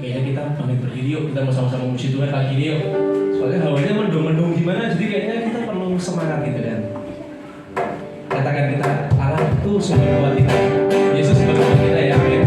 kayaknya kita pamit berdiri yuk, kita mau sama-sama muji Tuhan pagi ini yuk. Soalnya hawanya mendung-mendung gimana, jadi kayaknya kita perlu semangat gitu kan. Katakan kita, Allah itu sumber doa kita, Yesus sumber doa kita ya, amin.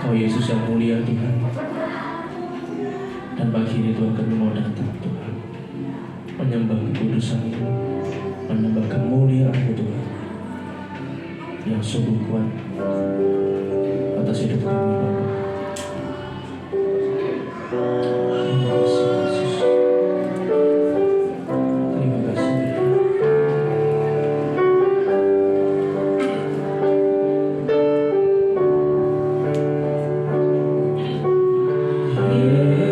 Oh Yesus yang mulia Tuhan. Dan pagi ini Tuhan kami mau datang Tuhan, menyembah kekudusan-Mu, menyembah kemuliaan-Mu Tuhan yang sungguh kuat atas hidup kami Bapa. Terima kasih Yesus. Terima kasih.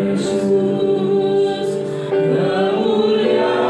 Yesus, kemuliaan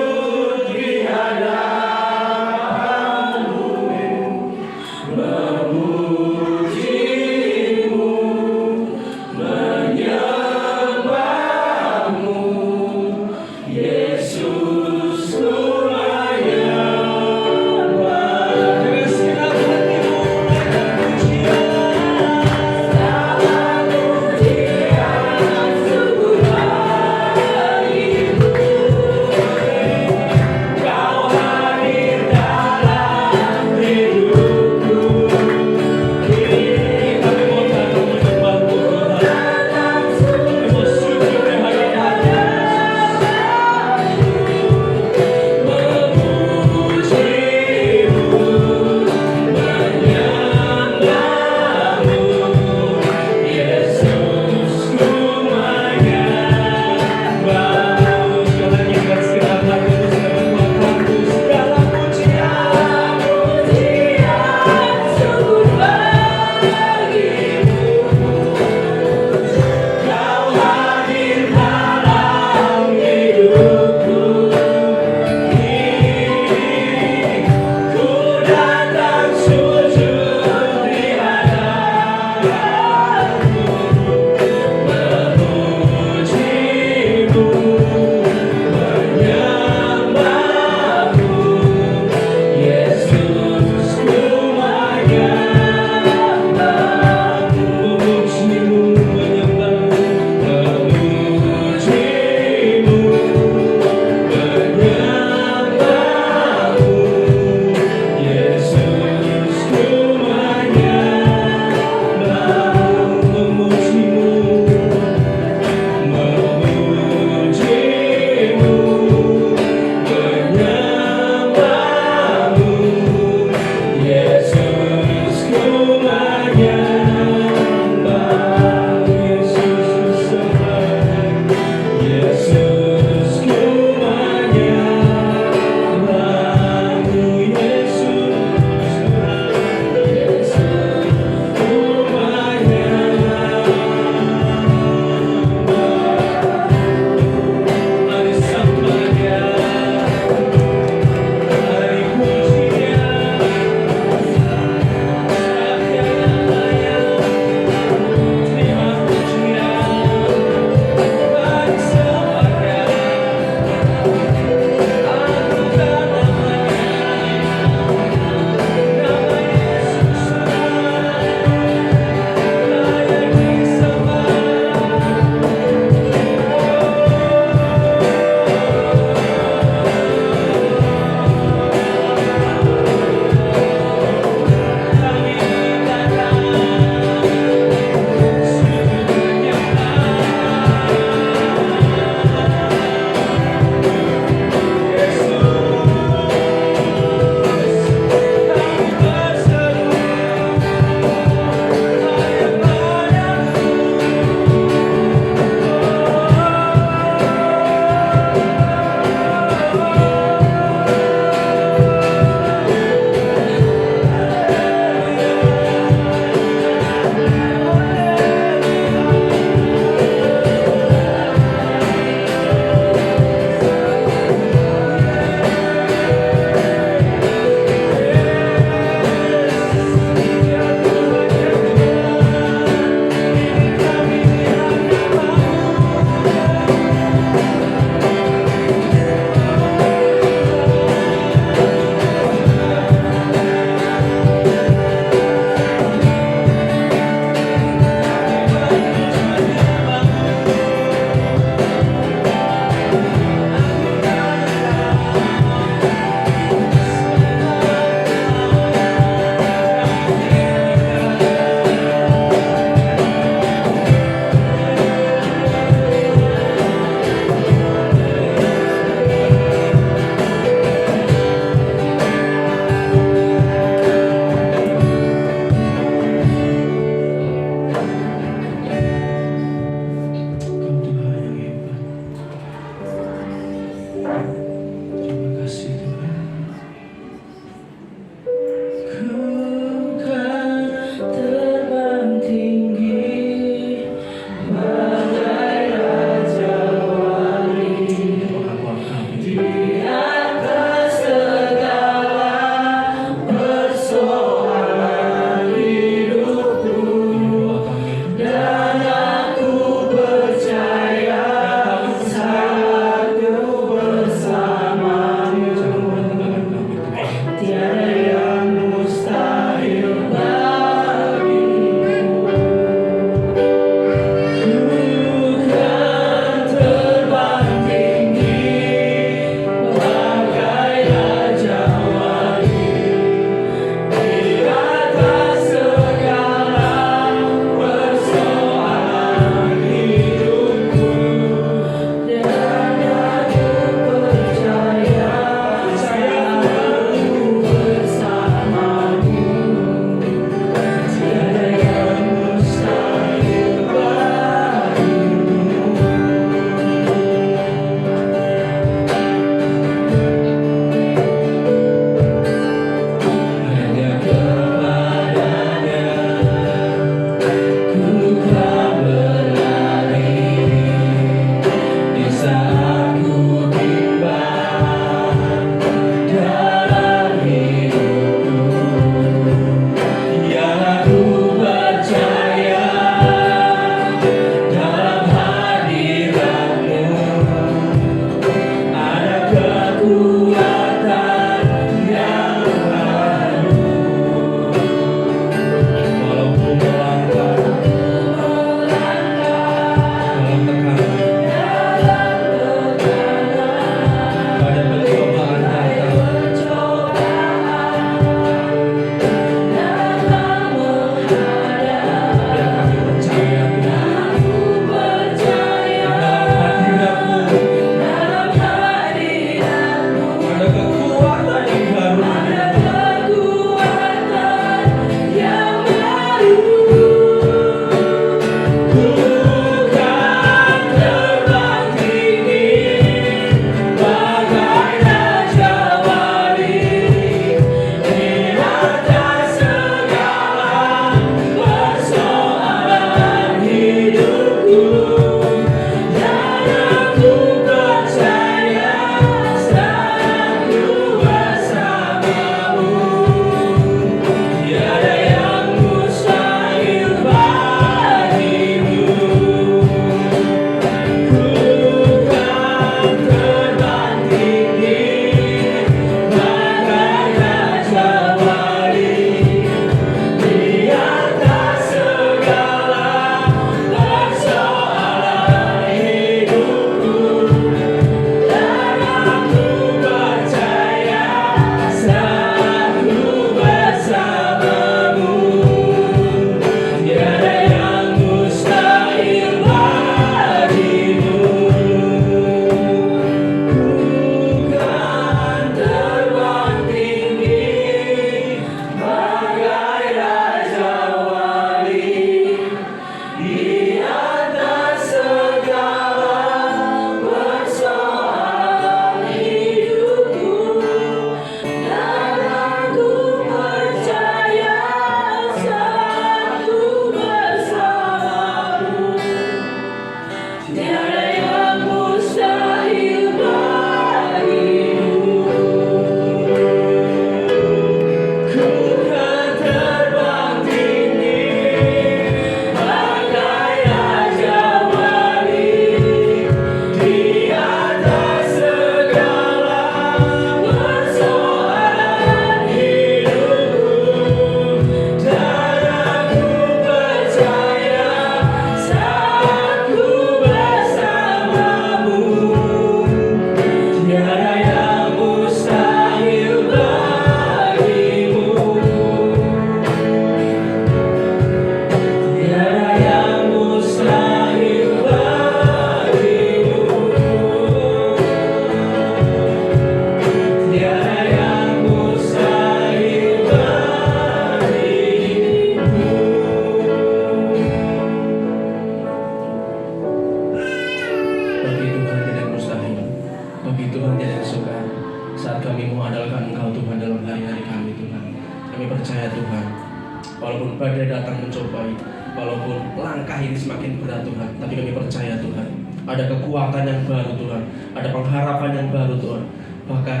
baik. Walaupun langkah ini semakin berat Tuhan, tapi kami percaya Tuhan, ada kekuatan yang baru Tuhan, ada pengharapan yang baru Tuhan. Bahkan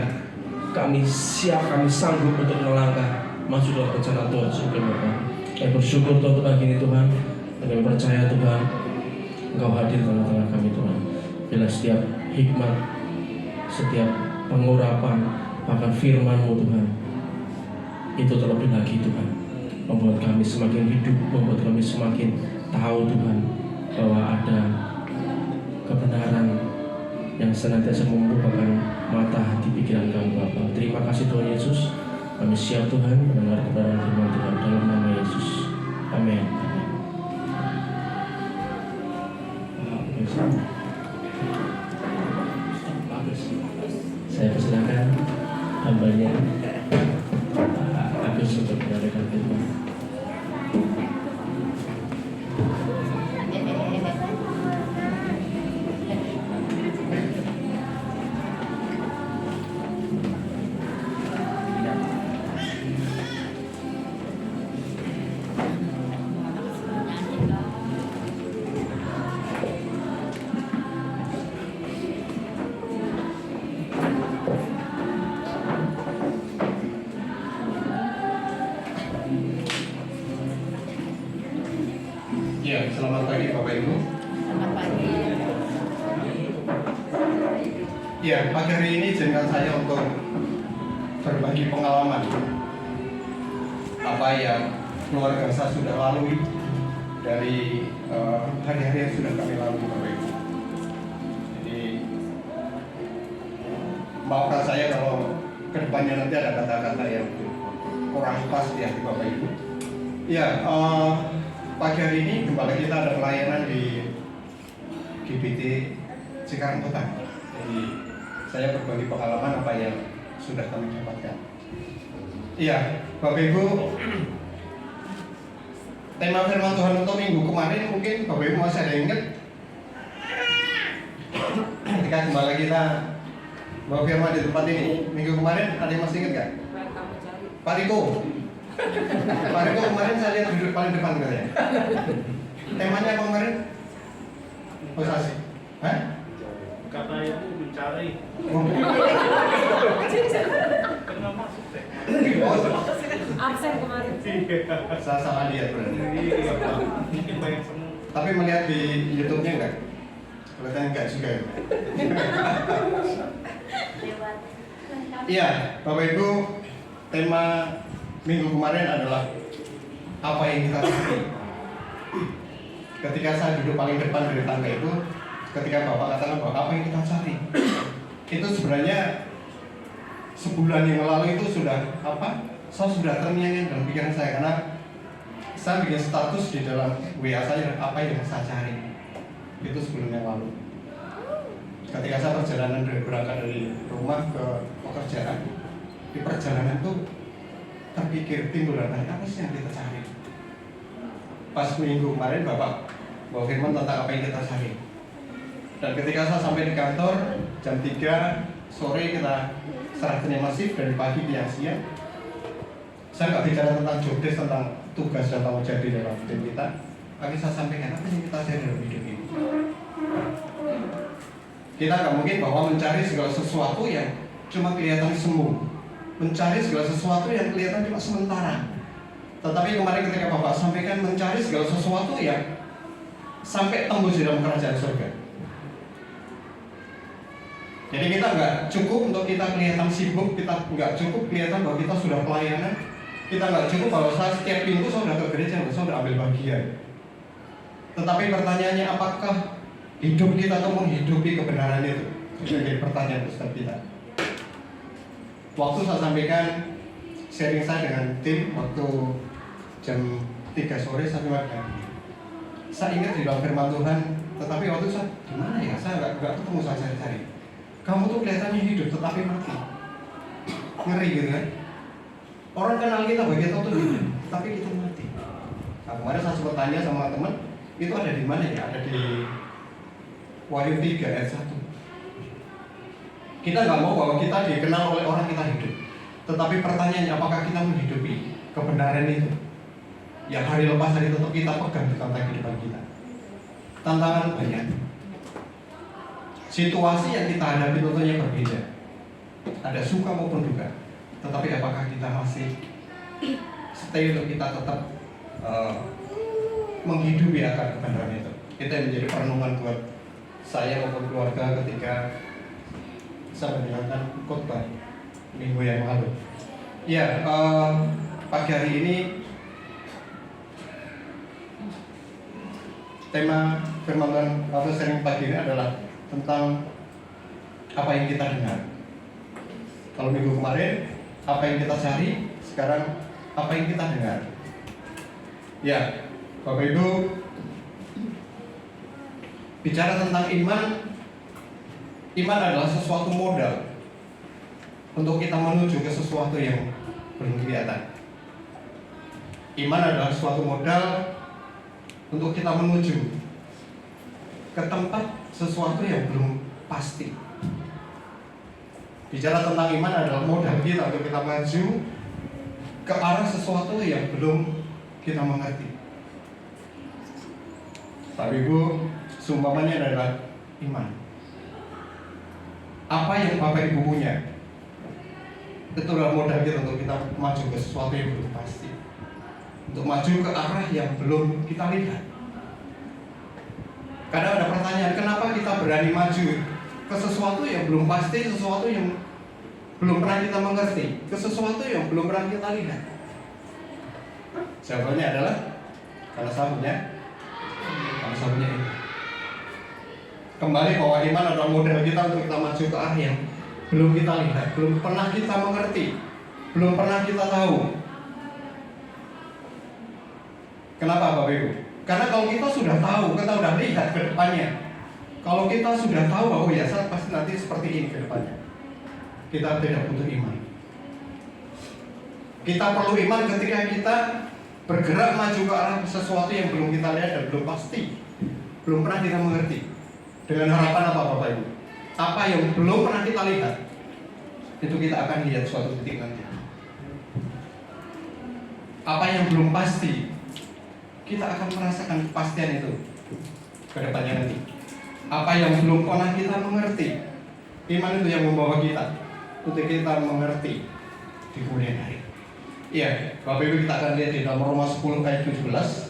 kami siap, kami sanggup untuk melangkah masuk dalam rencana Tuhan sebelum Bapa. Kami bersyukur Tuhan untuk pagi ini Tuhan, dan kami percaya Tuhan, Engkau hadir dalam tengah kami Tuhan. Bila setiap hikmat, setiap pengurapan, bahkan firman-Mu Tuhan, itu terlebih lagi Tuhan, membuat kami semakin hidup, membuat kami semakin tahu Tuhan bahwa ada kebenaran yang senantiasa membukakan mata hati pikiran kami Bapa. Terima kasih Tuhan Yesus. Kami siap Tuhan mendengar kebenaran firman Tuhan dalam nama Yesus. Amin. Saya persilakan hambanya Agus untuk menyampaikan firman. Ya, selamat pagi Bapak Ibu. Selamat pagi. Ya, pagi hari ini izinkan saya untuk berbagi pengalaman apa yang keluarga saya sudah lalui dari hari-hari yang sudah kami lalui Bapak Ibu. Jadi maafkan saya kalau kedepannya nanti ada kata-kata yang kurang pas di hati Bapak Ibu. Ya, pagi hari ini kembali kita ada pelayanan di GBT Cikarang Kota. Jadi saya berbagi pengalaman apa yang sudah kami dapatkan. Iya, Bapak Ibu, tema firman Tuhan untuk minggu kemarin mungkin Bapak Ibu masih ada yang ingat? Ketika kembali kita bawa firman di tempat ini, minggu kemarin ada yang masih ingat nggak? Pak Riko. Pak Riko kemarin saya lihat duduk paling depan katanya. Temanya apa kemarin? Posasi. Hah? Kata ibu mencari pernah masuk teh. Absen kemarin. Saya salah lihat berarti. Mungkin banyak semua. Tapi melihat di YouTube-nya enggak? Kelihatan enggak juga ya? Iya, Bapak Ibu, tema minggu kemarin adalah apa yang kita cari. Ketika saya duduk paling depan dari tangga itu, ketika Bapak katakan bahwa apa yang kita cari, itu sebenarnya sebulan yang lalu itu sudah apa? Saya sudah terngiang dalam pikiran saya karena saya bikin status di dalam WA saya apa yang saya cari. Itu sebulan yang lalu. Ketika saya perjalanan berangkat dari rumah ke pekerjaan, di perjalanan itu terpikir timbul apa sih yang kita cari. Pas minggu kemarin Bapak bawa firman tentang apa yang kita cari. Dan ketika saya sampai di kantor jam 3 sore kita serah terima masif dari pagi hingga siang. Saya nggak bicara tentang job desk, tentang tugas dan tanggung jawab di dalam tim kita. Tapi saya sampaikan apa yang kita cari dalam hidup ini. Kita nggak mungkin bahwa mencari segala sesuatu yang cuma kelihatan semu, mencari segala sesuatu yang kelihatan cuma sementara. Tetapi kemarin ketika Bapak sampaikan mencari segala sesuatu yang sampai tembus di dalam kerajaan surga. Jadi kita nggak cukup untuk kita kelihatan sibuk, kita nggak cukup kelihatan bahwa kita sudah pelayanan, kita nggak cukup kalau saya setiap minggu saya sudah ke gereja, saya sudah ambil bagian. Tetapi pertanyaannya apakah hidup kita itu menghidupi kebenaran itu? Itu jadi pertanyaan setiap kita. Waktu saya sampaikan sharing saya dengan tim waktu jam 3 sore saya bilang, saya ingat di dalam firman Tuhan, tetapi waktu saya gimana ya, saya nggak ketemu, saya cari-cari. Kamu tuh kelihatannya hidup tetapi mati. Ngeri gitu kan? Orang kenal kita bahwa kita tuh hidup, tapi kita mati. Nah, kemarin saya sempat tanya sama teman, itu ada di mana ya? Ada di Wahyu 3 ayat 1. Kita nggak mau bahwa kita dikenal oleh orang kita hidup. Tetapi pertanyaannya apakah kita menghidupi kebenaran itu? yang hari lepas hari tetap kita pegang di tentang kehidupan kita. Tantangan banyak, situasi yang kita hadapi tentunya berbeda, ada suka maupun duka. Tetapi apakah kita masih stay untuk kita tetap menghidupi akan kebenaran itu? Itu yang menjadi perenungan buat saya maupun keluarga ketika saya mendengarkan khotbah minggu yang lalu. Ya, pagi hari ini tema firman Tuhan atau sharing pagi ini adalah tentang apa yang kita dengar. Kalau minggu kemarin apa yang kita cari, sekarang apa yang kita dengar. Ya, Bapak Ibu, bicara tentang iman, iman adalah sesuatu modal untuk kita menuju ke sesuatu yang belum kelihatan. Iman adalah suatu modal untuk kita menuju ke tempat sesuatu yang belum pasti. Bicara tentang iman adalah modal kita untuk kita maju ke arah sesuatu yang belum kita mengerti. Bapak Ibu, seumpamanya adalah iman. Apa yang Bapak Ibu punya, itulah modal kita untuk kita maju ke sesuatu yang belum pasti, untuk maju ke arah yang belum kita lihat. Kadang ada pertanyaan, kenapa kita berani maju ke sesuatu yang belum pasti, sesuatu yang belum pernah kita mengerti, ke sesuatu yang belum pernah kita lihat? Jawabannya adalah karena saya punya ini. Kembali bahwa iman adalah modal kita untuk kita maju ke arah yang belum kita lihat, belum pernah kita mengerti, belum pernah kita tahu. Kenapa Bapak Ibu? Karena kalau kita sudah tahu, kita sudah lihat ke depannya, kalau kita sudah tahu bahwa ya saya pasti nanti seperti ini ke depannya, kita tidak butuh iman. Kita perlu iman ketika kita bergerak maju ke arah sesuatu yang belum kita lihat dan belum pasti, belum pernah kita mengerti. Dengan harapan apa Bapak Ibu? Apa yang belum pernah kita lihat, itu kita akan lihat suatu titik nanti. Apa yang belum pasti, kita akan merasakan kepastian itu ke depannya nanti. Apa yang belum pernah kita mengerti, iman itu yang membawa kita untuk kita mengerti di kemudian hari. Iya, Bapak Ibu, kita akan lihat di dalam Roma 10 ayat 17.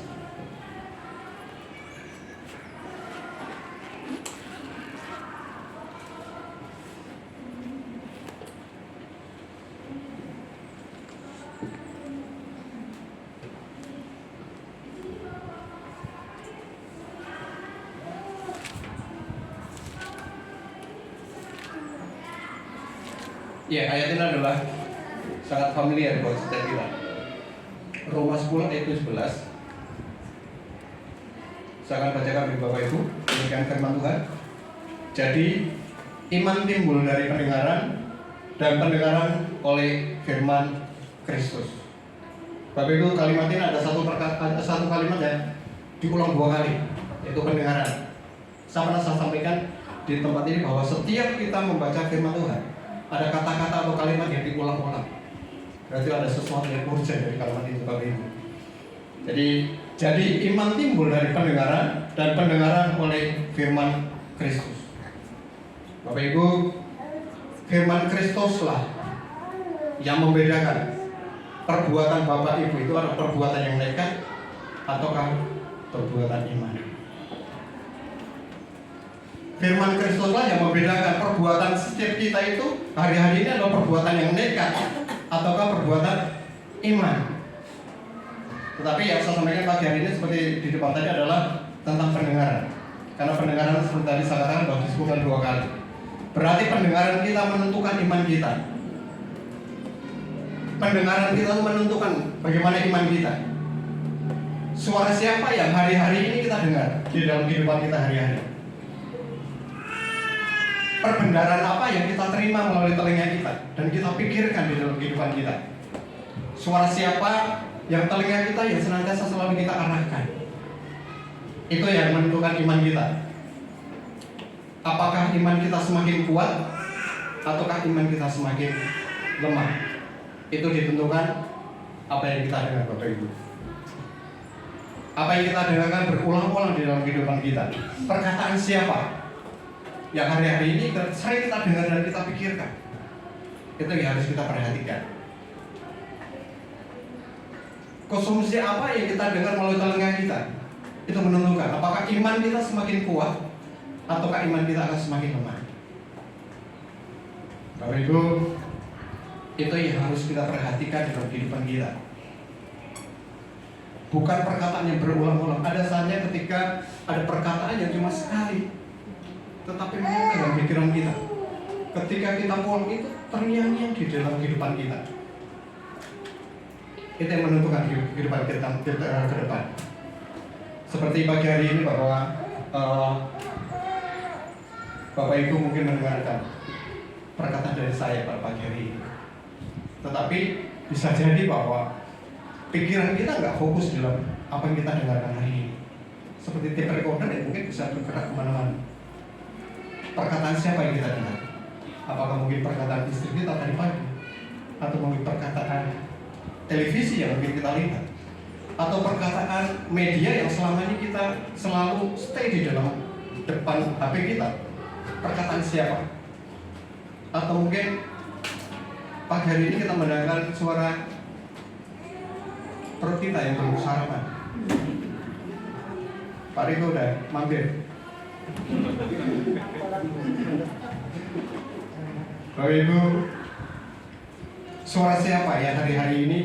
Ya, ayat ini adalah sangat familiar buat setiap kita. Roma 10 ayat 11. Saya akan bacakan bagi Bapak Ibu, demikian firman Tuhan. Jadi, iman timbul dari pendengaran, dan pendengaran oleh firman Kristus. Bapak Ibu, kalimat ini ada satu kalimat yang diulang 2 kali, yaitu pendengaran. Saya pernah sampaikan di tempat ini bahwa setiap kita membaca firman Tuhan, ada kata-kata atau kalimat yang diulang-ulang. Berarti ada sesuatu yang urgent dari kalimat itu Bapak Ibu. Jadi iman timbul dari pendengaran, dan pendengaran oleh firman Kristus. Bapak Ibu, firman Kristuslah yang membedakan perbuatan Bapak Ibu itu adalah perbuatan yang nekat ataukah perbuatan iman. Firman Kristuslah yang membedakan perbuatan setiap kita itu hari-hari ini adalah perbuatan yang nekat ataukah perbuatan iman. Tetapi yang saya sampaikan pagi hari ini seperti di depan tadi adalah tentang pendengaran. Karena pendengaran seperti tadi saya katakan bahwa disebutkan 2 kali. Berarti pendengaran kita menentukan iman kita. Pendengaran kita menentukan bagaimana iman kita. Suara siapa yang hari-hari ini kita dengar di dalam kehidupan kita hari-hari? Perbendaharaan apa yang kita terima melalui telinga kita dan kita pikirkan di dalam kehidupan kita? Suara siapa yang telinga kita yang senantiasa selalu kita arahkan? Itu yang menentukan iman kita. Apakah iman kita semakin kuat ataukah iman kita semakin lemah? Itu ditentukan apa yang kita dengar Bapak Ibu. Apa yang kita dengarkan berulang-ulang di dalam kehidupan kita? Perkataan siapa yang hari-hari ini sering kita dengar dan kita pikirkan? Itu yang harus kita perhatikan. Konsumsi apa yang kita dengar melalui telinga kita? Itu menentukan apakah iman kita semakin kuat ataukah iman kita akan semakin lemah. Bapak Ibu, itu yang harus kita perhatikan dalam kehidupan kita. Bukan perkataan yang berulang-ulang. Ada saatnya ketika ada perkataan yang cuma sekali, tetapi menempel dalam pikiran kita. Ketika kita pulang itu terngiang-ngiang di dalam kehidupan kita. Itu yang menentukan kehidupan kita ke depan. Seperti pagi hari ini bahwa Bapak Ibu mungkin mendengarkan perkataan dari saya pada pagi hari ini. Tetapi bisa jadi bahwa pikiran kita nggak fokus dalam apa yang kita dengarkan hari ini. Seperti tape recorder yang mungkin bisa bergerak kemana-mana. Perkataan siapa yang kita dengar? Apakah mungkin perkataan istri kita tadi pagi? Atau mungkin perkataan televisi yang mungkin kita lihat? Atau perkataan media yang selama ini kita selalu stay di dalam depan HP kita? Perkataan siapa? Atau mungkin pagi hari ini kita mendengarkan suara perut kita yang belum sarapan. Pak Riko udah mampir. Bapak Ibu, suara siapa yang hari-hari ini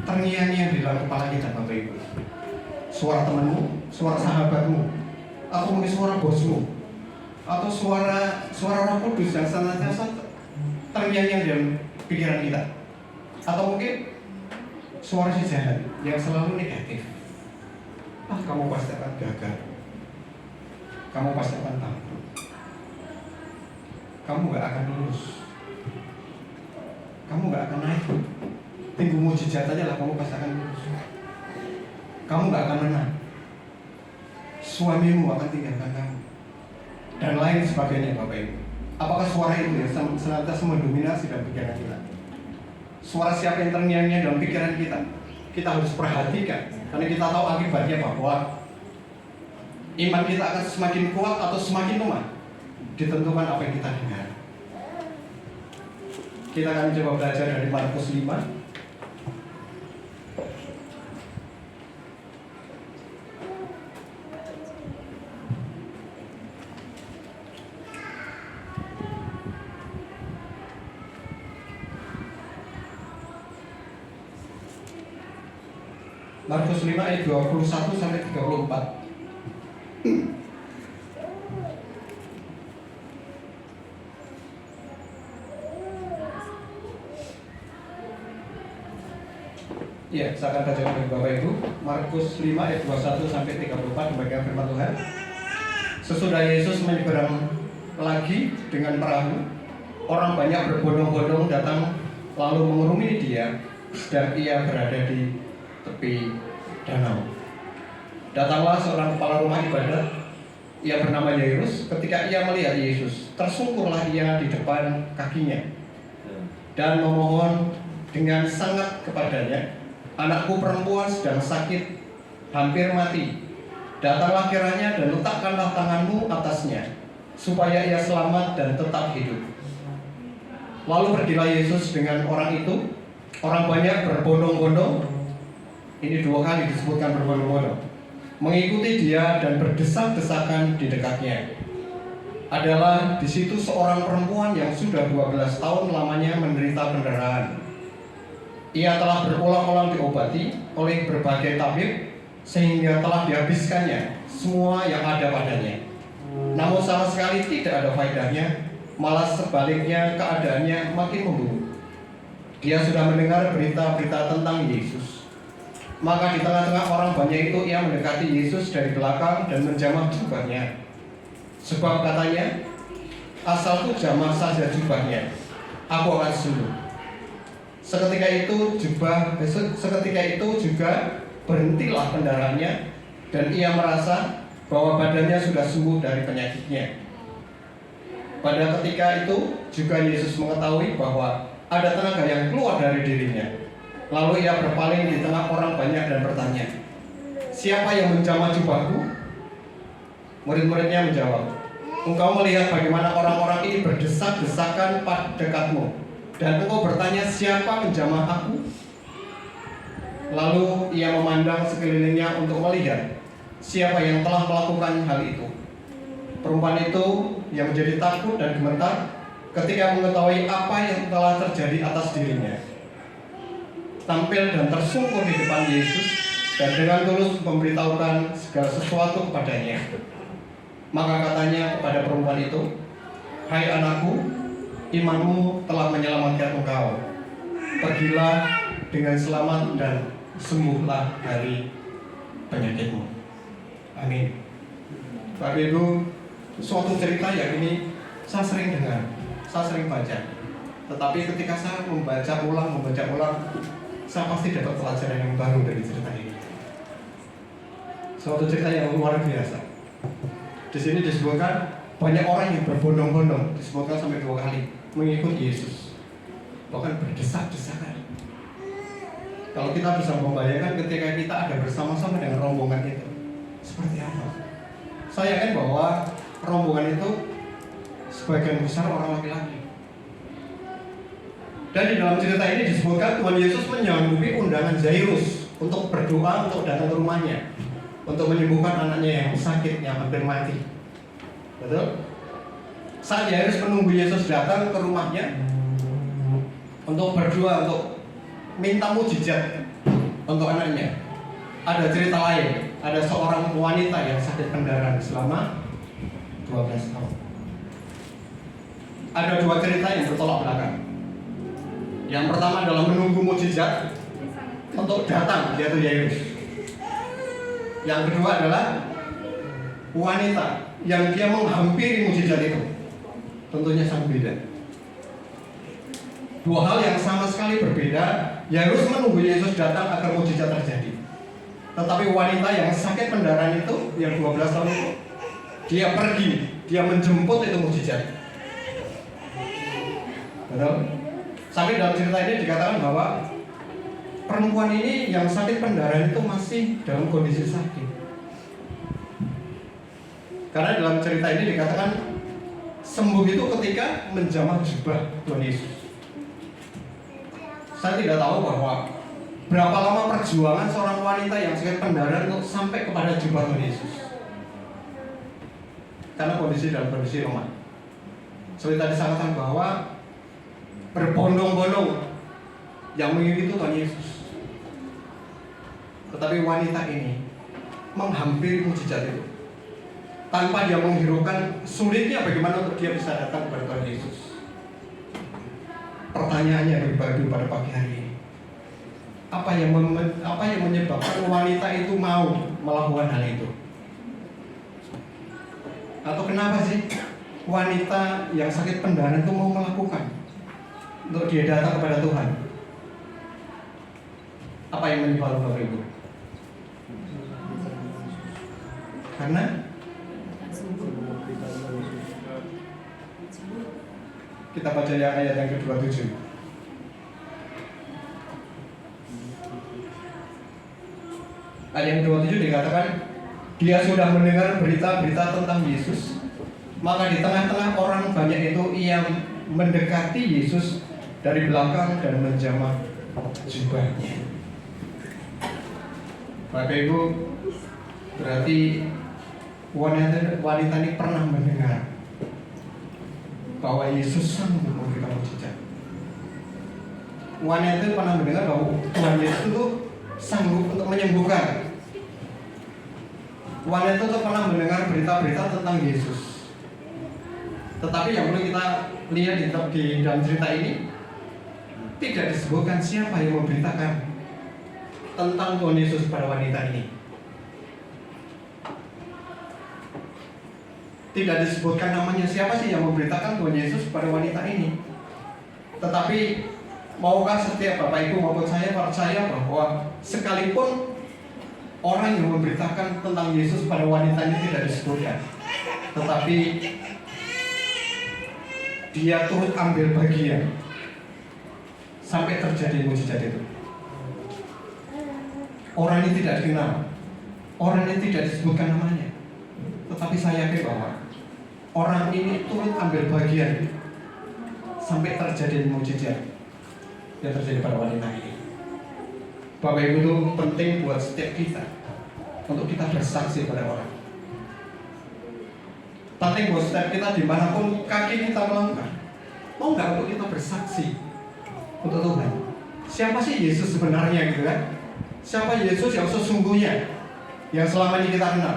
terngiang-ngiang di dalam kepala kita, Bapak Ibu? Suara temanmu, suara sahabatmu, atau mungkin suara bosmu, atau suara Roh Kudus yang senantiasa terngiang-ngiang dalam pikiran kita, atau mungkin suara si jahat yang selalu negatif. Kamu pasti akan gagal. Kamu pasti akan bangkrut. Kamu gak akan lulus. Kamu gak akan naik. Tunggu mujizat aja lah, kamu pasti akan lulus. Kamu gak akan menang. Suamimu akan tinggalkan kamu. Dan lain sebagainya, Bapak Ibu. Apakah suara itu yang senantiasa mendominasi dalam pikiran kita? Suara siapa yang terngiang-ngiang dalam pikiran kita? Kita harus perhatikan, karena kita tahu akibatnya bahwa iman kita akan semakin kuat atau semakin lemah ditentukan apa yang kita dengar. Kita akan coba belajar dari Markus 5. Markus 5 ayat 21 sampai 34. Ya, saya akan baca bagi Bapak Ibu. Markus 5 ayat 21 sampai 34 bagian firman Tuhan. Sesudah Yesus menyeberang lagi dengan perahu, orang banyak berbondong-bondong datang lalu mengerumuni dia, dan ia berada di tepi danau. Datanglah seorang kepala rumah ibadat, ia bernama Yairus. Ketika ia melihat Yesus, tersungkurlah ia di depan kakinya dan memohon dengan sangat kepadanya, "Anakku perempuan sedang sakit, hampir mati. Datanglah kiranya dan letakkanlah tanganmu atasnya, supaya ia selamat dan tetap hidup." Lalu pergilah Yesus dengan orang itu. Orang banyak berbondong-bondong, ini 2 kali disebutkan berbondong-bondong, mengikuti dia dan berdesak-desakan di dekatnya. Adalah di situ seorang perempuan yang sudah 12 tahun lamanya menderita pendarahan. Ia telah berulang-ulang diobati oleh berbagai tabib sehingga telah dihabiskannya semua yang ada padanya. Namun sama sekali tidak ada faedahnya, malah sebaliknya keadaannya makin memburuk. Dia sudah mendengar berita-berita tentang Yesus. Maka di tengah-tengah orang banyak itu ia mendekati Yesus dari belakang dan menjamah jubahnya. Sebab katanya, "Asalku jamah saja jubahnya, aku akan sembuh." Seketika itu juga berhentilah pendarahannya, dan ia merasa bahwa badannya sudah sembuh dari penyakitnya. Pada ketika itu juga Yesus mengetahui bahwa ada tenaga yang keluar dari dirinya. Lalu ia berpaling di tengah orang banyak dan bertanya, siapa yang menjamah jubahku? Murid-muridnya menjawab, engkau melihat bagaimana orang-orang ini berdesak-desakan pada dekatmu, dan engkau bertanya, siapa menjamah aku? Lalu ia memandang sekelilingnya untuk melihat siapa yang telah melakukan hal itu. Perempuan itu yang menjadi takut dan gemetar ketika mengetahui apa yang telah terjadi atas dirinya, tampil dan tersungkur di depan Yesus dan dengan tulus memberitahukan segala sesuatu kepadanya. Maka katanya kepada perempuan itu, hai anakku, imanmu telah menyelamatkan engkau. Pergilah dengan selamat dan sembuhlah dari penyakitmu. Amin. Bapak Ibu, suatu cerita yang ini saya sering dengar, saya sering baca. Tetapi ketika saya membaca ulang, saya pasti dapat pelajaran yang baru dari cerita ini. Suatu cerita yang luar biasa. Di sini disebutkan banyak orang yang berbondong-bondong, disebutkan sampai 2 kali mengikuti Yesus, bahkan berdesak-desakan. Kalau kita bisa membayangkan ketika kita ada bersama-sama dengan rombongan itu, seperti apa? Saya yakin bahwa rombongan itu sebagian besar orang laki-laki. Dan di dalam cerita ini disebutkan Tuhan Yesus menyanggupi undangan Jairus untuk berdoa untuk datang ke rumahnya, untuk menyembuhkan anaknya yang sakit, yang hampir mati. Betul? Saat Jairus menunggu Yesus datang ke rumahnya untuk berdoa, untuk minta mujizat untuk anaknya, ada cerita lain. Ada seorang wanita yang sakit pendarahan selama 12 tahun. Ada 2 cerita yang bertolak belakang. Yang pertama adalah menunggu mujizat untuk datang, yaitu Jairus. Yang kedua adalah wanita yang dia menghampiri mujizat itu. Tentunya sangat beda. 2 hal yang sama sekali berbeda. Jairus menunggu Yesus datang agar mujizat terjadi. Tetapi wanita yang sakit pendarahan itu, yang 12 tahun itu, dia pergi, dia menjemput itu mujizat. Betul? Sampai dalam cerita ini dikatakan bahwa perempuan ini yang sakit pendarahan itu masih dalam kondisi sakit. Karena dalam cerita ini dikatakan sembuh itu ketika menjamah jubah Tuhan Yesus. Saya tidak tahu bahwa berapa lama perjuangan seorang wanita yang sakit pendarahan untuk sampai kepada jubah Tuhan Yesus. Karena dalam kondisi lemah. Seperti tadi saya katakan bahwa berbondong-bondong yang mengikuti Tuhan Yesus. Tetapi wanita ini menghampiri mujizat itu tanpa dia menghiraukan sulitnya bagaimana untuk dia bisa datang kepada Tuhan Yesus. Pertanyaannya pada pagi hari ini, apa yang menyebabkan wanita itu mau melakukan hal itu? Atau kenapa sih wanita yang sakit pendarahan itu mau melakukan untuk dia datang kepada Tuhan? Apa yang menyebabkan Bapak Ibu? Karena kita baca ayat yang ke-27. Ayat yang ke-27 dikatakan, dia sudah mendengar berita-berita tentang Yesus, maka di tengah-tengah orang banyak itu ia mendekati Yesus dari belakang dan menjamah jubahnya. Bapak Ibu, berarti wanita ini pernah mendengar bahwa Yesus sanggup memberikan mujizat. Wanita itu pernah mendengar bahwa Tuhan Yesus itu sanggup untuk menyembuhkan. Wanita itu pernah mendengar berita-berita tentang Yesus. Tetapi yang perlu kita lihat di dalam cerita ini, tidak disebutkan siapa yang memberitakan tentang Tuhan Yesus pada wanita ini. Tidak disebutkan namanya, siapa sih yang memberitakan Tuhan Yesus pada wanita ini. Tetapi maukah setiap Bapak Ibu maupun saya percaya bahwa sekalipun orang yang memberitakan tentang Yesus pada wanita ini tidak disebutkan, tetapi dia turut ambil bagian sampai terjadi mujizat itu. Orang ini tidak dikenal, orang yang tidak disebutkan namanya, tetapi saya yakin bahwa orang ini turut ambil bagian sampai terjadi mukjizat yang terjadi pada wanita ini. Bapak Ibu, itu penting buat setiap kita untuk kita bersaksi pada orang. Penting buat setiap kita dimanapun kaki kita melangkah. Mau nggak untuk kita bersaksi untuk Tuhan? Siapa sih Yesus sebenarnya gitu kan? Siapa Yesus yang sesungguhnya yang selama ini kita kenal?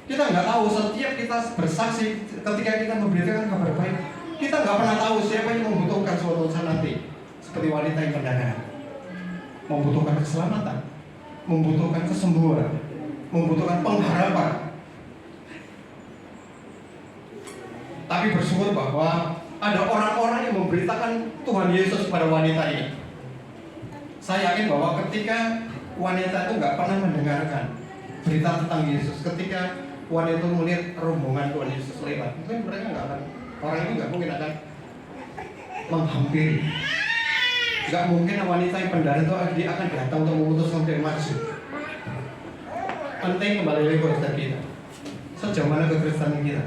Kita nggak tahu. Setiap kita bersaksi ketika kita memberitakan kabar baik, kita nggak pernah tahu siapa yang membutuhkan suatu saat nanti. Seperti wanita yang pendarahan, membutuhkan keselamatan, membutuhkan kesembuhan, membutuhkan pengharapan. Tapi bersyukur bahwa ada orang-orang yang memberitakan Tuhan Yesus pada wanita ini. Saya yakin bahwa ketika wanita itu nggak pernah mendengarkan berita tentang Yesus, ketika wanita itu melihat rombongan Tuhan Yesus lewat, mungkin mereka nggak akan, orang itu nggak mungkin akan menghampiri. Nggak mungkin wanita yang pendarahan itu dia akan datang untuk memutuskan untuk maju. Penting kembali lagi kepada kita, sejauh mana kekristenan kita.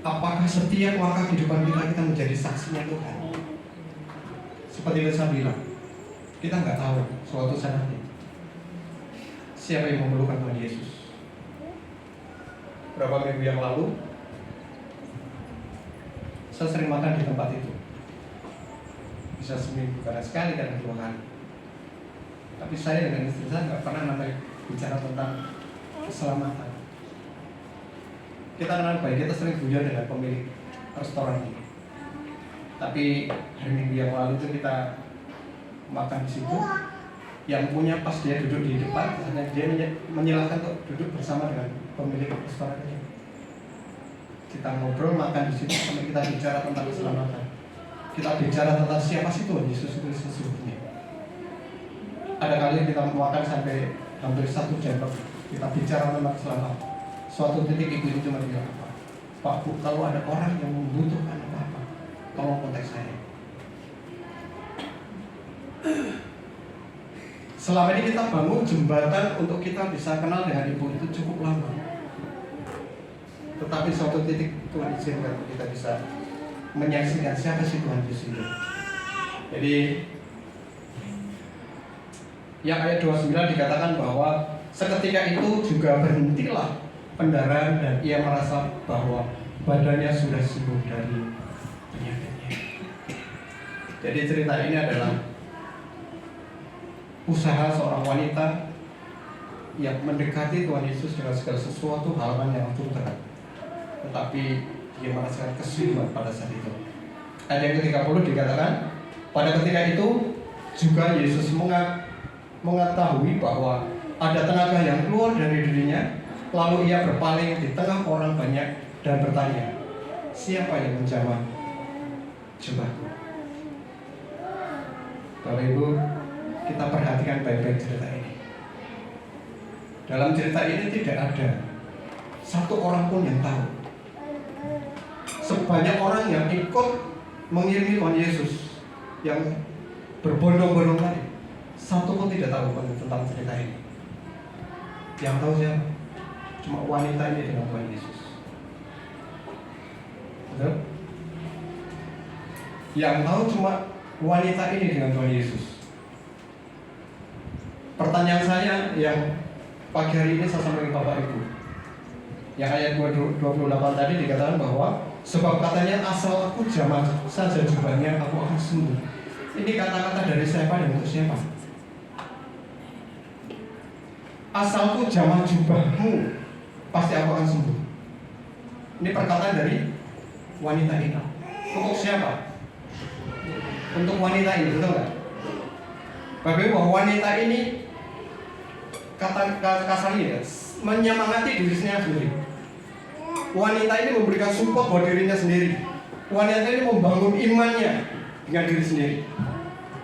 Apakah setiap langkah kehidupan kita menjadi saksinya Tuhan? Seperti yang saya bilang, kita nggak tahu suatu saat nanti siapa yang memerlukan Tuhan Yesus. Berapa minggu yang lalu, saya sering makan di tempat itu. Bisa seminggu, kadang sekali, kadang 2 kali. Tapi saya dengan istri saya nggak pernah nanti bicara tentang keselamatan. Kita kenal baik, kita sering guyon dengan pemilik restoran ini. Tapi hari Minggu yang lalu itu kita makan di situ. Yang punya pas dia duduk di depan, dia menyilahkan untuk duduk bersama dengan pemilik restoran ini. Kita ngobrol, makan di situ, sampai kita bicara tentang keselamatan. Kita bicara tentang siapa sih Tuhan Yesus itu sesungguhnya. Ada kali kita makan sampai hampir 1 jam. Kita bicara tentang keselamatan. Suatu titik ibu itu cuma bilang apa? Pak Bu, kalau ada orang yang membutuhkan apa-apa, tolong kontak saya. Selama ini kita bangun jembatan untuk kita bisa kenal dengan ibu itu cukup lama. Tetapi suatu titik Tuhan izinkan kita bisa menyaksikan siapa sih Tuhan Yesus itu. Jadi yang ayat 29 dikatakan bahwa seketika itu juga berhentilah pendarahan dan ia merasa bahwa badannya sudah sembuh dari penyakitnya. Jadi cerita ini adalah usaha seorang wanita yang mendekati Tuhan Yesus dengan segala sesuatu hal yang cukup berat. Tetapi dia merasakan kesembuhan pada saat itu. Ayat yang ke-30 dikatakan, pada ketika itu juga Yesus mengetahui bahwa ada tenaga yang keluar dari dirinya. Lalu ia berpaling di tengah orang banyak dan bertanya, siapa yang menjamah jubahku? Bapak Ibu, kita perhatikan baik-baik cerita ini. Dalam cerita ini tidak ada satu orang pun yang tahu. Sebanyak orang yang ikut mengiringi Tuhan Yesus, yang berbondong-bondong tadi, satu pun tidak tahu tentang cerita ini. Yang tahu siapa? Cuma wanita ini dengan Tuhan Yesus. Betul? Yang tahu cuma wanita ini dengan Tuhan Yesus. Pertanyaan saya yang pagi hari ini saya sampaikan ke Bapak Ibu, yang ayat 28 tadi dikatakan bahwa sebab katanya asal aku jamah saja jubahnya aku akan sembuh. Ini kata-kata dari siapa dan untuk siapa? Asalku jamah jubahmu pasti aku akan sembuh. Ini perkataan dari wanita ini. Untuk siapa? Untuk wanita ini, betul nggak? Bapak Ibu, bahwa wanita ini kasarnya menyemangati dirinya sendiri. Wanita ini memberikan support buat dirinya sendiri. Wanita ini membangun imannya dengan diri sendiri.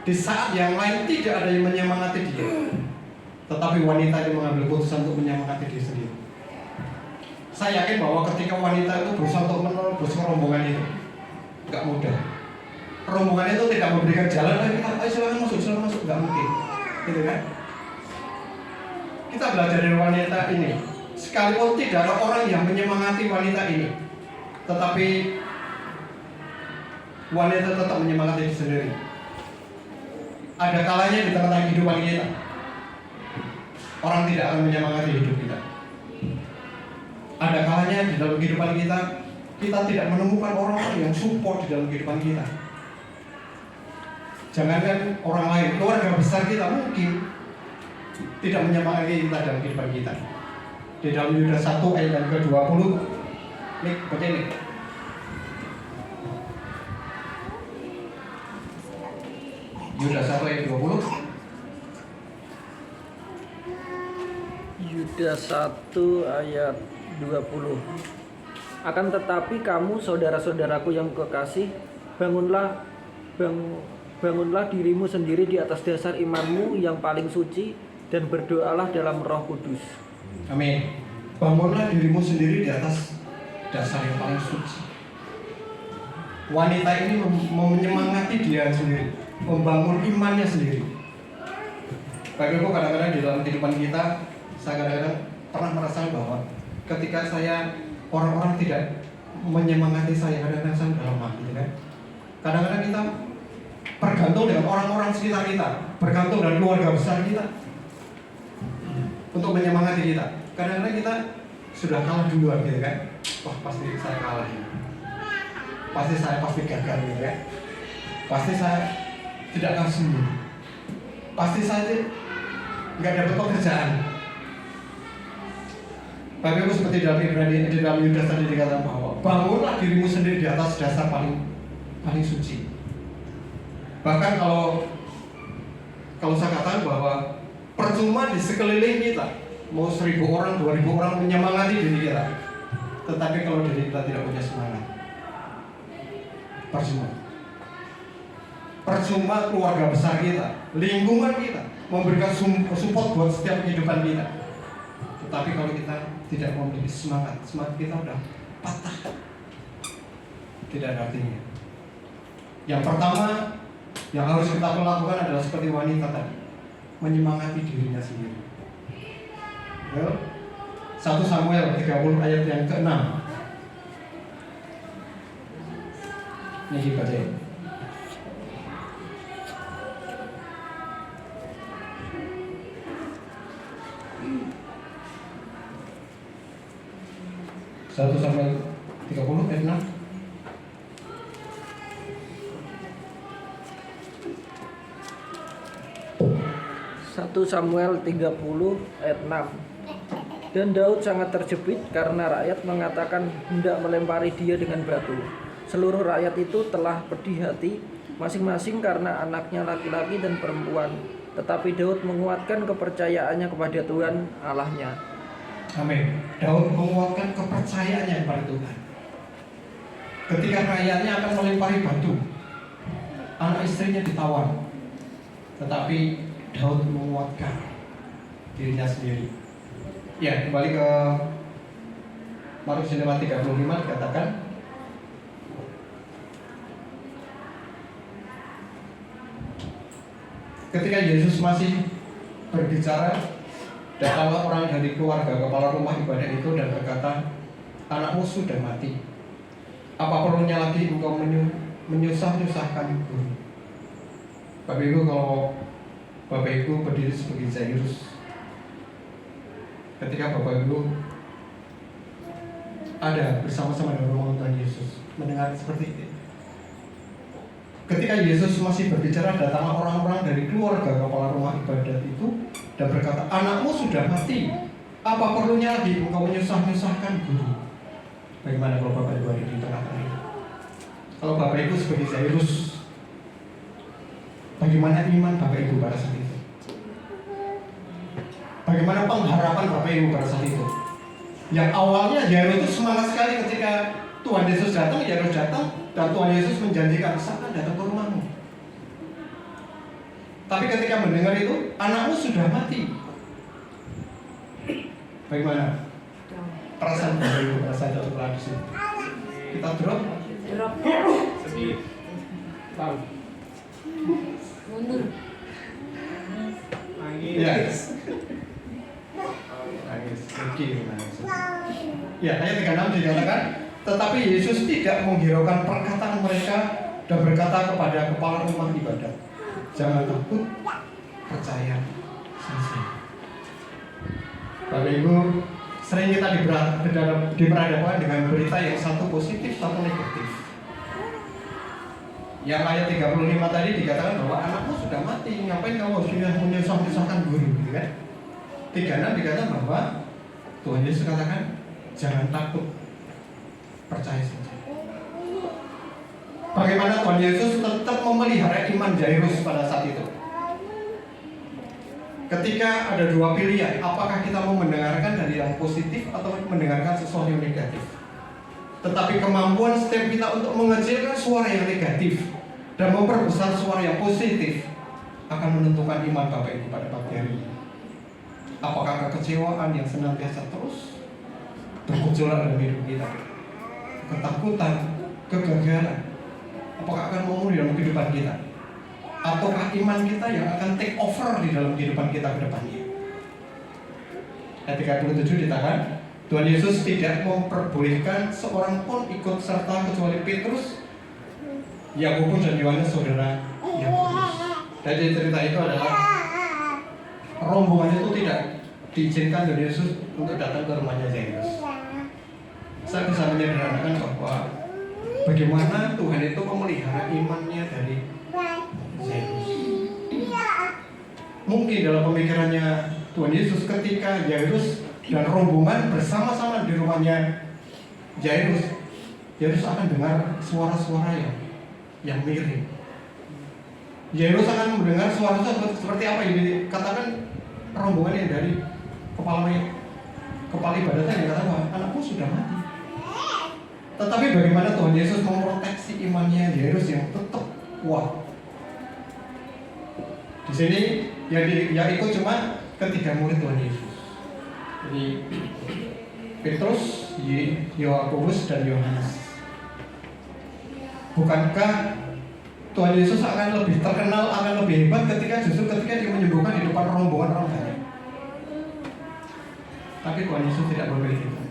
Di saat yang lain tidak ada yang menyemangati dia, tetapi wanita ini mengambil keputusan untuk menyemangati diri sendiri. Saya yakin bahwa ketika wanita itu berusaha untuk menerobos rombongan itu, nggak mudah. Rombongan itu tidak memberikan jalan, ayo silakan masuk, nggak mungkin, gitu kan? Kita belajar dari wanita ini. sekalipun tidak ada orang yang menyemangati wanita ini, tetapi wanita tetap menyemangati diri sendiri. Ada kalanya di tengah-tengah kehidupan kita, orang tidak akan menyemangati hidup kita. Ada kalanya di dalam kehidupan kita, kita tidak menemukan orang-orang yang support di dalam kehidupan kita. Jangankan orang lain, keluarga besar kita mungkin tidak menyemangati kita dalam kehidupan kita. Di dalam Yudas 1 ayat yang ke-20, ini baca ini. Yudas 1 ayat 20. Yudas 1 ayat 20. Akan tetapi kamu saudara-saudaraku yang kekasih, bangunlah dirimu sendiri di atas dasar imanmu yang paling suci dan berdoalah dalam Roh Kudus. Amin. Bangunlah dirimu sendiri di atas dasar yang paling suci. Wanita ini menyemangati dia sendiri, membangun imannya sendiri. Bapak Ibu, kadang-kadang di dalam kehidupan kita, saya kadang-kadang pernah merasa bahwa ketika orang-orang tidak menyemangati saya, kadang-kadang saya udah lemah, gitu kan? Kadang-kadang kita bergantung dengan orang-orang sekitar kita, bergantung dengan keluarga besar kita untuk menyemangati kita. Kadang-kadang kita sudah kalah duluan, gitu kan? Wah, pasti saya kalah ya. Pasti gagal, gitu kan? Pasti saya tidak akan sembuh. Pasti saya nggak dapat pekerjaan. Bapak Ibu, seperti di dalam Yudas tadi dikatakan bahwa bangunlah dirimu sendiri di atas dasar paling suci. Bahkan kalau saya katakan bahwa percuma di sekeliling kita mau 1.000 orang, 2.000 orang menyemangati diri kita, tetapi kalau diri kita tidak punya semangat, percuma keluarga besar kita, lingkungan kita memberikan support buat setiap kehidupan kita, tetapi kalau kita tidak memiliki semangat kita udah patah, tidak ada artinya. Yang pertama yang harus kita lakukan adalah seperti wanita tadi, menyemangati dirinya sendiri. 1 Samuel 30 ayat yang ke-6. Ini dibaca. 1 Samuel 30 ayat 6. Samuel 30 ayat 6. Dan Daud sangat terjepit karena rakyat mengatakan hendak melempari dia dengan batu. Seluruh rakyat itu telah pedih hati, masing-masing karena anaknya laki-laki dan perempuan. Tetapi Daud menguatkan kepercayaannya kepada Tuhan Allahnya. Amin. Daud menguatkan kepercayaannya kepada Tuhan. Ketika rakyatnya akan melempari batu, anak istrinya ditawan, tetapi Daud menguatkan dirinya sendiri. Ya, kembali ke Markus 5:35 dikatakan, ketika Yesus masih berbicara, datanglah orang dari keluarga kepala rumah ibadah itu dan berkata, anakmu sudah mati. Apa perlunya lagi engkau menyusah-nyusahkan guru? Bapak Ibu, kalau Bapak Ibu berdiri sebagai Jairus, ketika Bapak Ibu ada bersama-sama dengan rombongan Tuhan Yesus, mendengar seperti itu. Ketika Yesus masih berbicara, datanglah orang-orang dari keluarga kepala rumah ibadat itu dan berkata, anakmu sudah mati. Apa perlunya lagi engkau menyusah-nyusahkan guru? Bagaimana kalau Bapak Ibu ada di tengah-tengah itu? Kalau Bapak Ibu sebagai Jairus, bagaimana iman Bapak Ibu pada saat itu? Bagaimana pengharapan Bapak Ibu pada saat itu? Yang awalnya Jairus itu semangat sekali ketika Tuhan Yesus datang, Jairus datang, dan Tuhan Yesus menjanjikan, saya akan datang ke rumahmu. Tapi ketika mendengar itu, anakmu sudah mati. Bagaimana perasaan Bapak Ibu pada saat itu? Kita drop? Sedih. Mundur. Nangis. Iya. Nangis. rezeki. Ya, ayat 36 dikatakan, tetapi Yesus tidak menghiraukan perkataan mereka dan berkata kepada kepala rumah ibadat, jangan takut, percaya saja. Bapak Ibu, sering kita diperhadapkan dengan berita yang satu positif, satu negatif. Yang ayat 35 tadi dikatakan bahwa anakmu sudah mati, ngapain kamu harus menyusahkan guru, gitu kan? 36 dikatakan bahwa Tuhan Yesus katakan, jangan takut, percaya saja. Bagaimana Tuhan Yesus tetap memelihara iman Jairus pada saat itu? Ketika ada dua pilihan, apakah kita mau mendengarkan dari yang positif atau mendengarkan sesuatu yang negatif? Tetapi kemampuan setiap kita untuk mengecilkan suara yang negatif dan memperbesar suara yang positif akan menentukan iman Bapak Ibu pada pagi hari ini. Apakah kekecewaan yang senantiasa terus bergejolak dalam hidup kita, ketakutan, kegagalan, apakah akan memenuhi dalam kehidupan kita? Ataukah iman kita yang akan take over di dalam kehidupan kita ke depannya? Ayat 37 dikatakan, Tuhan Yesus tidak memperbolehkan seorang pun ikut serta kecuali Petrus, Yakobus dan Yohanes saudara Yakobus. Jadi cerita itu adalah rombongan itu tidak diizinkan Tuhan Yesus untuk datang ke rumahnya Jairus. Saya bisa menyederhanakan bahwa bagaimana Tuhan itu memelihara imannya dari Jairus. Mungkin dalam pemikirannya Tuhan Yesus ketika Jairus dan rombongan bersama-sama di rumahnya Jairus akan dengar suara-suara yang mirip. Jairus akan mendengar suara seperti apa yang dikatakan rombongan yang dari kepala ibadatnya yang katakan bahwa anakku sudah mati. Tetapi bagaimana Tuhan Yesus memproteksi imannya Jairus yang tetap kuat. Di sini yang ikut cuma ketiga murid Tuhan Yesus. Jadi Petrus, Yakobus dan Yohanes. Bukankah Tuhan Yesus akan lebih terkenal, akan lebih hebat ketika dia menyembuhkan di depan rombongan orang banyak? Tapi Tuhan Yesus tidak memilih itu.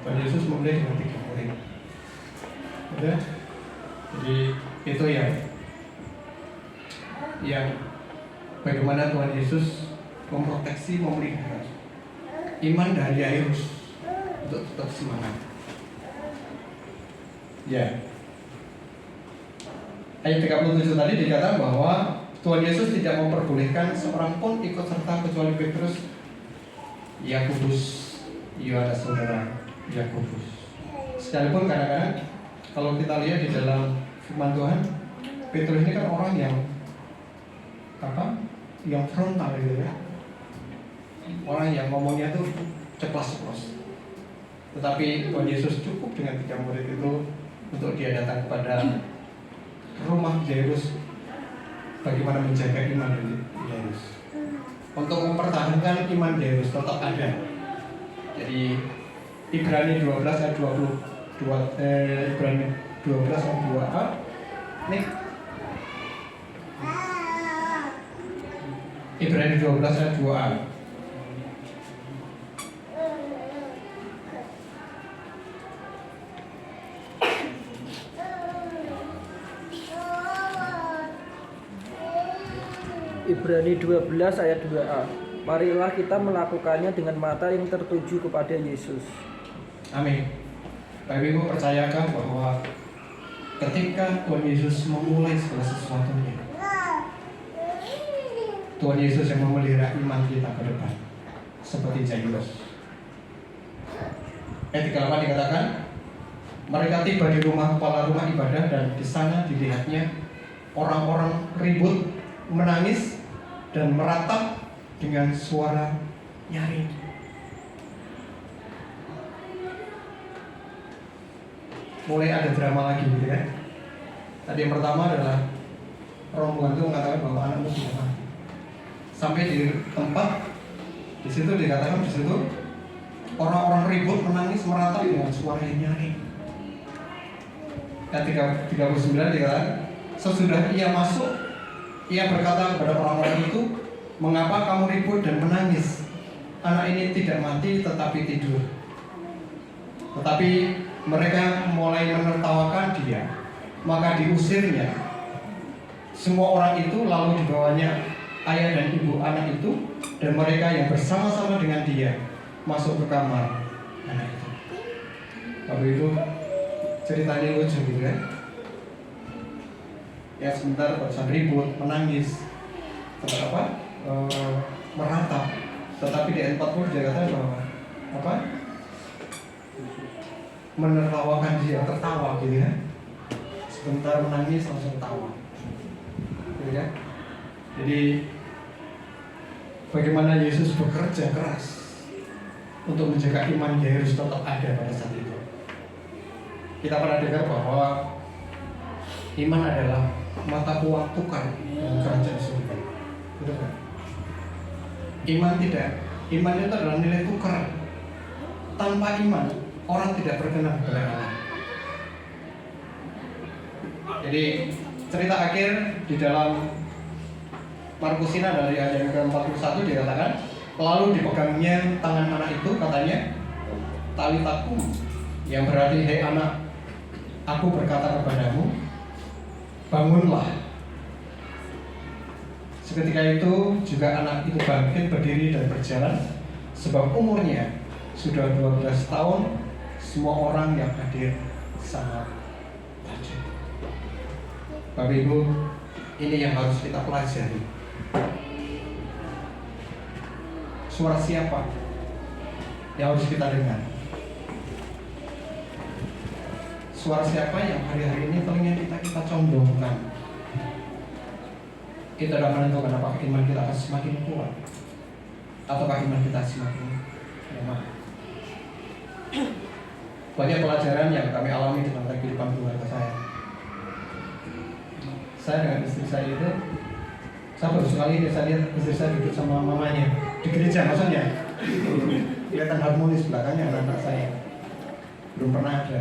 Tuhan Yesus memilih dengan 3 murid. Udah? Jadi itu yang bagaimana Tuhan Yesus memproteksi, memelihara iman dari Jairus untuk tetap semangat. Ya. Ayat 37 tadi dikatakan bahwa Tuhan Yesus tidak memperbolehkan seorang pun ikut serta kecuali Petrus, Yakobus, Yohanes saudara Yakobus. Sekalipun kadang-kadang kalau kita lihat di dalam firman Tuhan, Petrus ini kan orang yang frontal gitu ya. Orang yang ngomongnya tuh ceplas-ceplos. Tetapi Tuhan Yesus cukup dengan 3 murid itu untuk dia datang kepada rumah Jairus, bagaimana menjaga iman dari Jairus, untuk mempertahankan iman Jairus tetap ada. Jadi Ibrani 12 ayat 22, Ibrani 12 ayat 2a. Nih, Ibrani 12 ayat 2a. Ibrani 12 ayat 2a. Marilah kita melakukannya dengan mata yang tertuju kepada Yesus. Amin. Bapak Ibu percayakan bahwa ketika Tuhan Yesus memulai segala sesuatunya, Tuhan Yesus yang memelihara iman kita ke depan, seperti Jairus. Ayat 38 dikatakan, mereka tiba di rumah kepala rumah ibadah dan di sana dilihatnya orang-orang ribut, menangis dan meratap dengan suara nyaring. Mulai ada drama lagi gitu kan. Tadi yang pertama adalah rombongan itu mengatakan bahwa anakmu sudah mati. Sampai di tempat di situ dikatakan di situ orang-orang ribut, menangis, meratap dengan suara yang nyaring. Ayat 39 dikatakan, sesudah ia masuk, ia berkata kepada orang-orang itu, mengapa kamu ribut dan menangis? anak ini tidak mati tetapi tidur. Tetapi mereka mulai menertawakan dia, maka diusirnya. Semua orang itu lalu dibawanya ayah dan ibu anak itu, dan mereka yang bersama-sama dengan dia masuk ke kamar anak itu. Lalu itu ceritanya lucu gitu kan. Ya sebentar barusan ribut, menangis, meratap. Tetapi di ayat 40 dia kata bahwa menertawakan dia, tertawa gitu ya. Sebentar menangis langsung tawa, gitu ya. Jadi bagaimana Yesus bekerja keras untuk menjaga iman Jairus tetap ada pada saat itu. Kita pernah dengar bahwa iman adalah mata uang tukar dalam kerajaan surga. Betul kan? Iman tidak. Iman itu adalah nilai tukar. Tanpa iman, orang tidak berkenan kepada Allah. Jadi cerita akhir di dalam Markus ini dari ayat yang ke-41 dikatakan, lalu dipegangnya tangan anak itu, katanya talitakum, yang berarti hei anak, aku berkata kepadamu, bangunlah. Seketika itu juga anak itu bangkit berdiri dan berjalan, sebab umurnya sudah 12 tahun. Semua orang yang hadir sangat takjub. Bapak Ibu, ini yang harus kita pelajari. Suara siapa yang harus kita dengar? Suara siapa yang hari-hari ini telinga kita condongkan? Itu adalah menentukan apakah iman kita akan semakin kuat ataukah iman kita semakin lemah. Banyak pelajaran yang kami alami di dalam kehidupan keluarga saya. Saya dengan istri saya itu, saya baru sekali saya lihat istri saya duduk sama mamanya di gereja, maksudnya kelihatan harmonis belakangnya anak-anak saya. Belum pernah ada.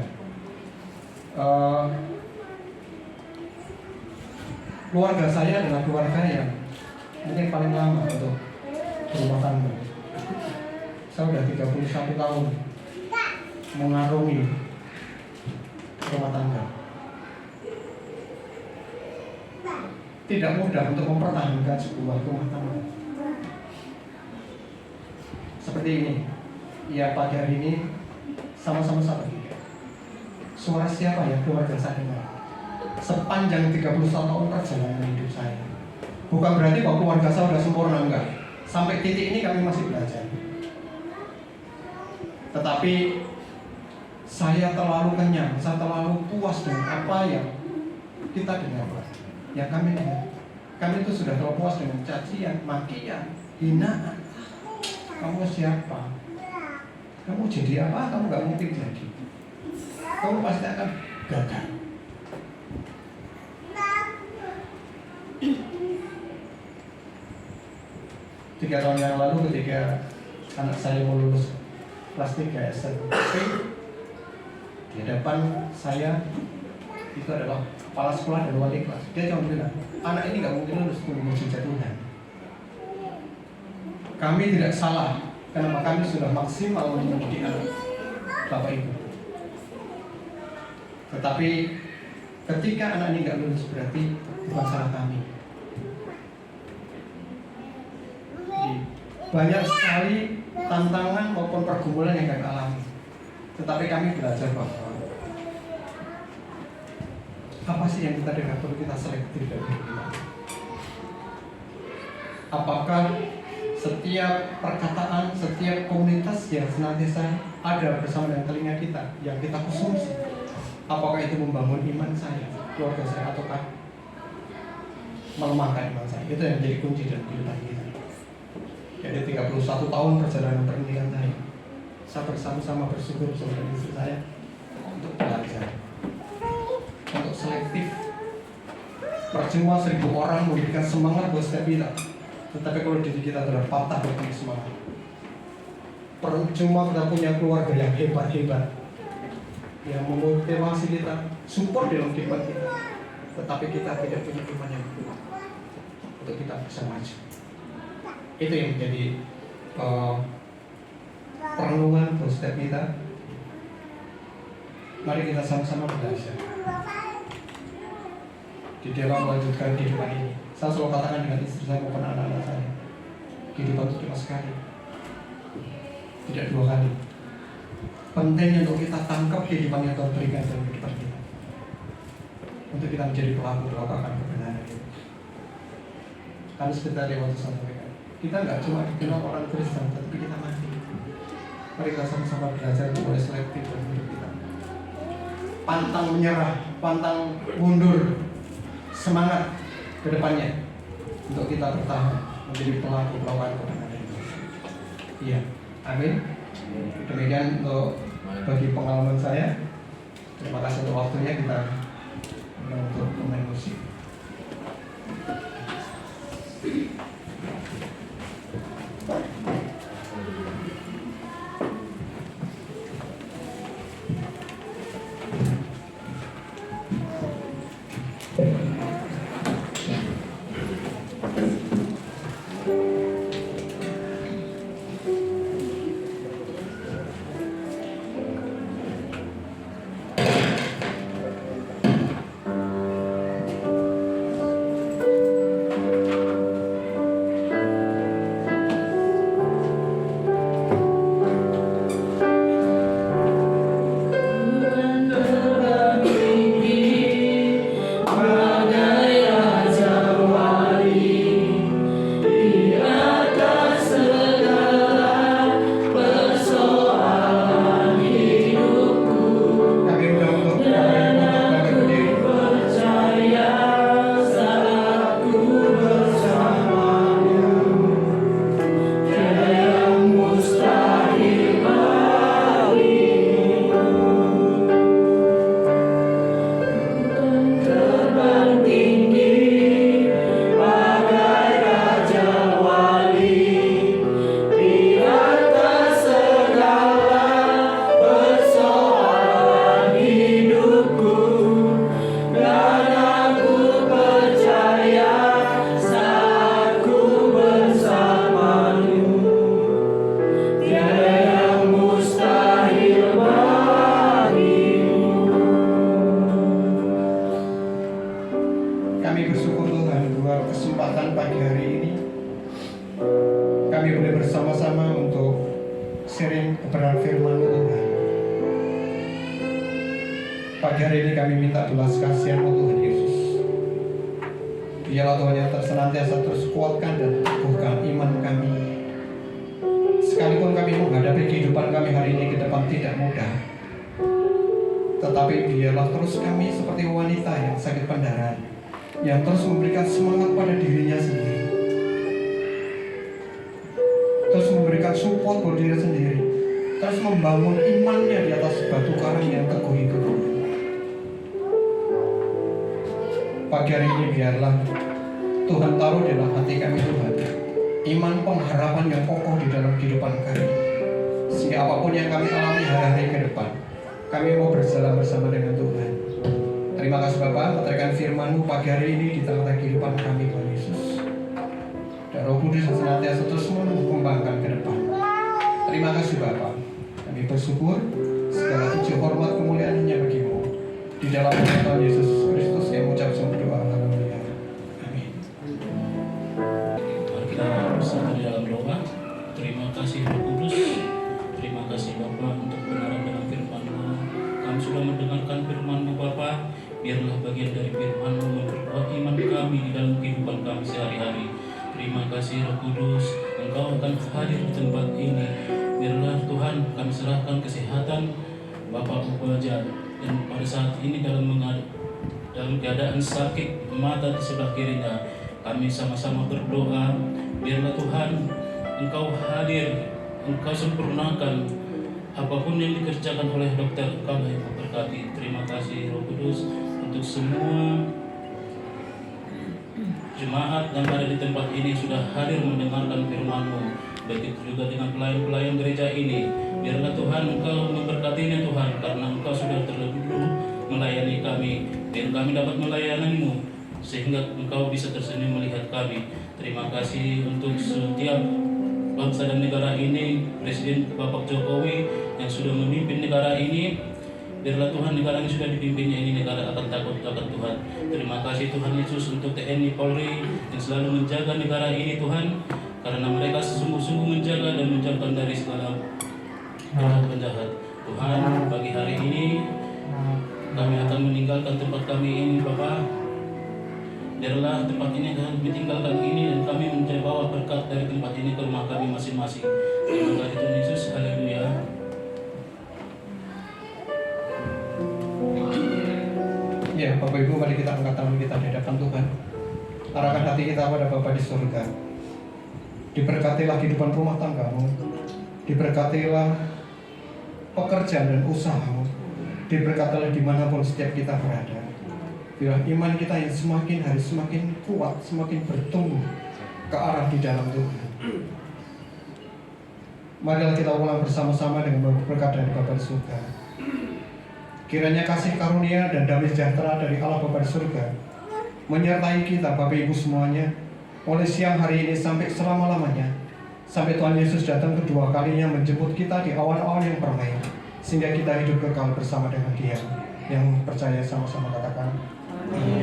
Keluarga saya adalah keluarga yang mungkin paling lama untuk berumah tangga. Saya sudah 31 tahun mengarungi rumah tangga. Tidak mudah untuk mempertahankan sebuah rumah tangga. Seperti ini, ya pagi hari ini sama-sama sabar. Suara siapa ya keluarga saya dengar? Sepanjang 31 tahun perjalanan hidup saya. Bukan berarti bahwa keluarga saya sudah sempurna, enggak. Sampai titik ini kami masih belajar. Tetapi saya terlalu kenyang, saya terlalu puas dengan apa yang kita dengar, yang kami dengar. Kami itu sudah terlalu puas dengan cacian, makian, hinaan. Kamu siapa? Kamu jadi apa? Kamu gak mungkin jadi. Kamu pasti akan gagal. Tiga tahun yang lalu ketika anak saya mau lulus kelas 3 SMP, di hadapan saya itu adalah kepala sekolah dan wali kelas. Dia cuma bilang, anak ini gak mungkin lulus mujizat Tuhan. Kami tidak salah, karena kami sudah maksimal untuk mendidik anak Bapak Ibu. Tetapi ketika anak ini gak lulus, berarti bukan salah kami. Jadi, banyak sekali tantangan maupun pergumulan yang kami alami. Tetapi kami belajar bahwa apa sih yang kita dengar perlu kita selektif dari diri kita. Apakah setiap perkataan, setiap komunitas yang senantiasa ada bersama dengan telinga kita, yang kita konsumsi, apakah itu membangun iman saya, keluarga saya, ataukah melemahkan iman saya? Itu yang menjadi kunci dalam kehidupan kita. Jadi 31 tahun perjalanan pernikahan saya bersama-sama bersyukur bersama dengan istri saya untuk belajar, untuk selektif. Percuma 1000 orang memberikan semangat buat setiap kita, tetapi kalau diri kita adalah patah dari semangat. Percuma kita punya keluarga yang hebat-hebat, yang memotivasi kita, support dalam kehidupan kita, tetapi kita tidak punya iman yang kuat untuk kita bisa maju. Itu yang menjadi perenungan untuk setiap kita. Mari kita sama-sama belajar di dalam melanjutkan kehidupan ini. Saya selalu katakan dengan istri saya maupun anak-anak saya, kehidupan itu cuma sekali, tidak 2 kali. Penting untuk kita tangkap kehidupan yang Tuhan berikan dalam kehidupan kita, untuk kita menjadi pelaku-pelaku akan kebenaran itu. Karena seperti tadi waktu saya sampaikan, kita nggak cuma dikenal orang Kristen, tapi kita mati. Mari kita sama-sama belajar untuk boleh selektif dalam hidup kita. Pantang menyerah, pantang mundur, semangat ke depannya untuk kita bertahan menjadi pelaku-pelaku kebenaran. Iya, amin. Demikian untuk bagi pengalaman saya. Terima kasih untuk waktunya. Kita untuk pemain musik. Kami bersyukur Tuhan buat kesempatan pagi hari ini kami boleh bersama-sama untuk sharing kebenaran firman Tuhan. Pagi hari ini kami minta belas kasihan Tuhan Yesus. Biarlah Tuhan yang senantiasa terus kuatkan dan teguhkan iman kami. Sekalipun kami menghadapi kehidupan kami hari ini ke depan tidak mudah, tetapi biarlah terus kami seperti wanita yang sakit pendarahan, yang terus memberikan semangat pada dirinya sendiri, terus memberikan support buat diri sendiri, terus membangun imannya di atas batu karang yang teguh itu. Pagi hari ini biarlah Tuhan taruh di dalam hati kami Tuhan iman pengharapan yang kokoh di dalam kehidupan kami, sehingga apapun yang kami alami hari-hari ke depan, kami mau berjalan bersama dengan Tuhan. Terima kasih Bapak, menerangkan firman-Mu pagi hari ini di tengah-tengah kehidupan kami Tuhan Yesus. Dan Roh Kudus yang senantiasa terus mengembangkan ke depan. Terima kasih Bapak. Kami bersyukur segala puji hormat kemuliaan hanya bagi-Mu. Di dalam nama Tuhan Yesus Kristus yang mengucap semua doa. Haleluya. Amin. Mari kita bersama di dalam doa. Terima kasih Roh Kudus. Terima kasih Bapa untuk kebenaran dalam firman-Mu. Kami sudah mendengarkan firman-Mu Bapa. Biarlah bagian dari firman-Mu memperkuat iman kami di dalam kehidupan kami sehari-hari. Terima kasih Roh Kudus, Engkau akan hadir di tempat ini. Biarlah Tuhan kami serahkan kesehatan Bapak Ubaja, dan pada saat ini dalam keadaan sakit mata di sebelah kirinya, kami sama-sama berdoa. Biarlah Tuhan Engkau hadir, Engkau sempurnakan apapun yang dikerjakan oleh dokter, Engkau yang memberkati. Terima kasih Roh Kudus untuk semua jemaat yang ada di tempat ini sudah hadir mendengarkan firman-Mu. Begitu juga dengan pelayan-pelayan gereja ini. Biarlah Tuhan Engkau memberkatinya Tuhan, karena Engkau sudah terlebih dulu melayani kami. Biar kami dapat melayani-Mu, sehingga Engkau bisa tersenyum melihat kami. Terima kasih untuk setiap bangsa dan negara ini, Presiden Bapak Jokowi yang sudah memimpin negara ini. Biarlah Tuhan negara ini sudah dipimpinnya ini negara akan takut akan Tuhan. Terima kasih Tuhan Yesus untuk TNI Polri yang selalu menjaga negara ini Tuhan, karena mereka sungguh-sungguh menjaga dan menjauhkan dari segala penjahat. Tuhan, pagi hari ini kami akan meninggalkan tempat kami ini Bapa. Biarlah tempat ini kami ditinggalkan ini dan kami membawa berkat dari tempat ini ke rumah kami masing-masing. Terima kasih Tuhan Yesus. Haleluya. Ya, Bapak Ibu, mari kita angkat tangan kita di hadapan Tuhan. Arahkan hati kita pada Bapa di surga. Diberkatilah kehidupan rumah tanggamu. Diberkatilah pekerjaan dan usahamu. Diberkatilah dimanapun setiap kita berada. Biarlah iman kita yang semakin hari semakin kuat, semakin bertumbuh ke arah di dalam Tuhan. Marilah kita ulang bersama-sama dengan berkat dari Bapa di surga. Kiranya kasih karunia dan damai sejahtera dari Allah Bapa di surga menyertai kita Bapak Ibu semuanya mulai siang hari ini sampai selama-lamanya, sampai Tuhan Yesus datang kedua kalinya menjemput kita di awan-awan yang permai, sehingga kita hidup kekal bersama dengan Dia. Yang percaya sama-sama katakan amin.